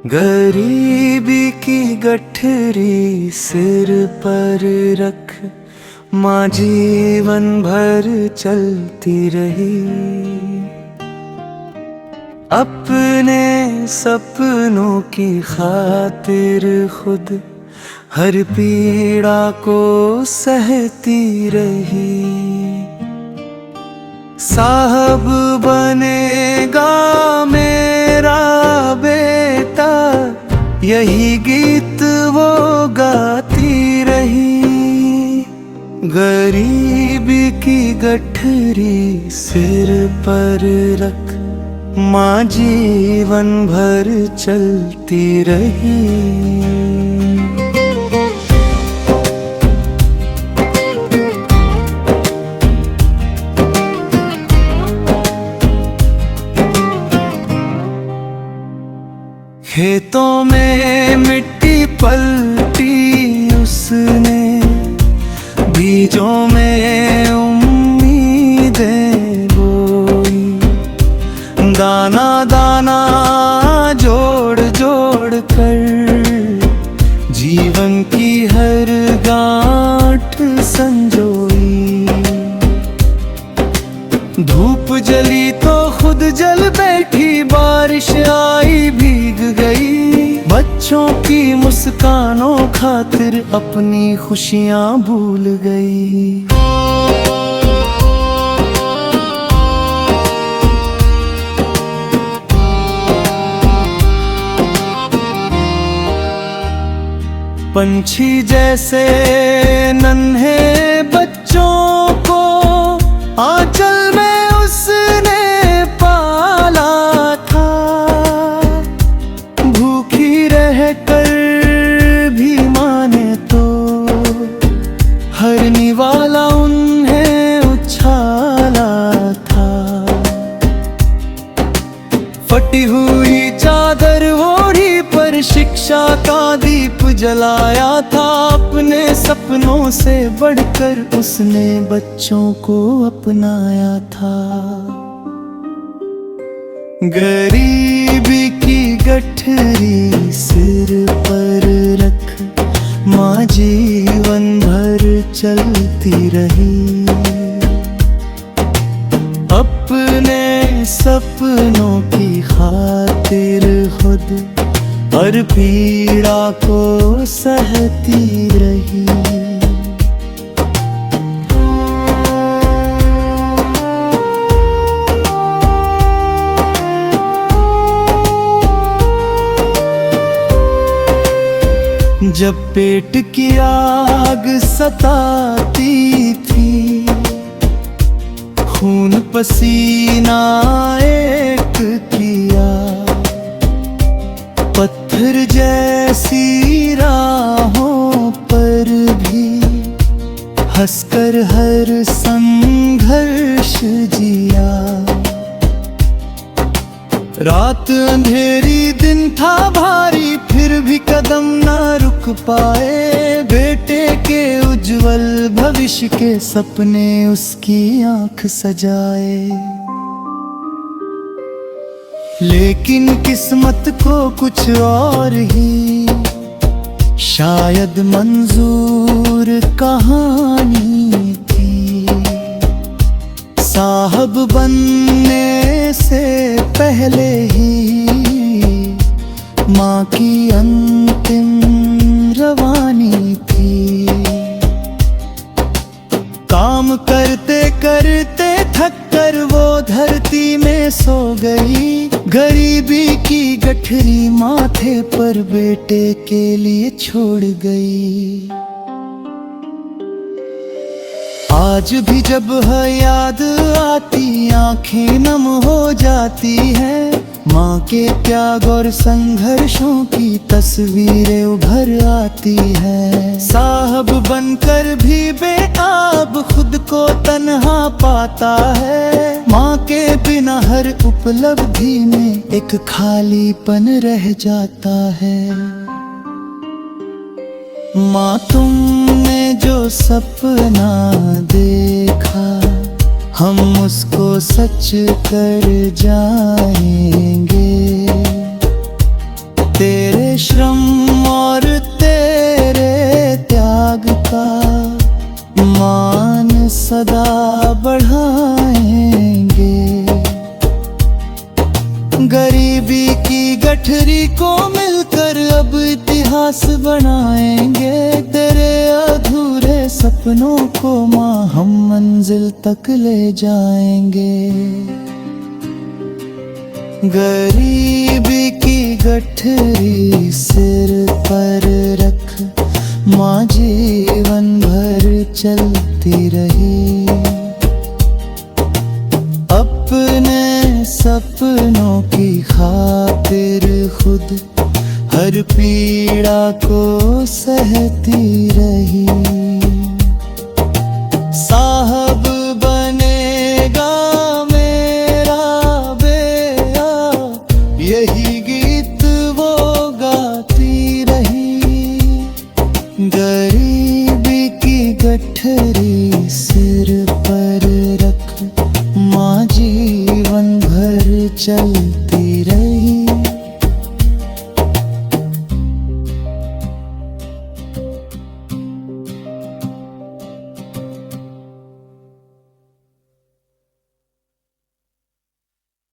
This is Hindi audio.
गरीबी की गठरी सिर पर रख माँ जीवन भर चलती रही। अपने सपनों की खातिर खुद हर पीड़ा को सहती रही। साहब बनेगा मेरा बेटा, यही गीत वो गाती रही। गरीबी की गठरी सिर पर रख माँ जीवन भर चलती रही। खेतों में मिट्टी पलटी उसने, बीजों में उम्मीदें बोई। दाना दाना जोड़ जोड़ कर जीवन की हर गांठ संजोई। धूप जली तो खुद जल बैठी, बारिश आई भीग गई। बच्चों की मुस्कानों खातिर अपनी खुशियां भूल गई। पंछी जैसे नन्हे बच्चों को आंचल में उसने पाला था। भूखी रहकर भी माने तो हर निवाला उन्हें उछाला था। फटी हुई चादर ओढ़ी पर शिक्षा का दीप जलाया था। अपने सपनों से बढ़कर उसने बच्चों को अपनाया था। गरीबी की गठरी सिर पर रख माँ जीवन भर चलती रही। अपने सपनों की खातिर खुद हर पीड़ा को सहती रही। जब पेट की आग सताती थी, खून पसीना एक किया। पत्थर जैसी राहों पर भी हंसकर हर संघर्ष जिया। रात अंधेरी दिन था भारी, फिर भी कदम ना रुक पाए। बेटे के उज्जवल भविष्य के सपने उसकी आंख सजाए। लेकिन किस्मत को कुछ और ही शायद मंजूर कहानी थी। साहब बनने से पहले ही माँ की अंतिम रवानी थी। काम करते करते थक कर वो धरती में सो गई। गरीबी की गठरी माथे पर बेटे के लिए छोड़ गई। आज भी जब है याद आती आंखें नम हो जाती हैं। माँ के त्याग और संघर्षों की तस्वीरें उभर आती हैं। साहब बनकर भी बेटा अब खुद को तन्हा पाता है। माँ के बिना हर उपलब्धि में एक खालीपन रह जाता है। माँ तुमने जो सपना देखा हम उसको सच कर जाएंगे। श्रम और तेरे त्याग का मान सदा बढ़ाएंगे। गरीबी की गठरी को मिलकर अब इतिहास बनाएंगे। तेरे अधूरे सपनों को माँ हम मंजिल तक ले जाएंगे। गरीबी की गठरी सिर पर रख माँ जीवन भर चलती रही। अपने सपनों की खातिर खुद हर पीड़ा को सहती रही। साहब बनेगा मेरा बेया, यही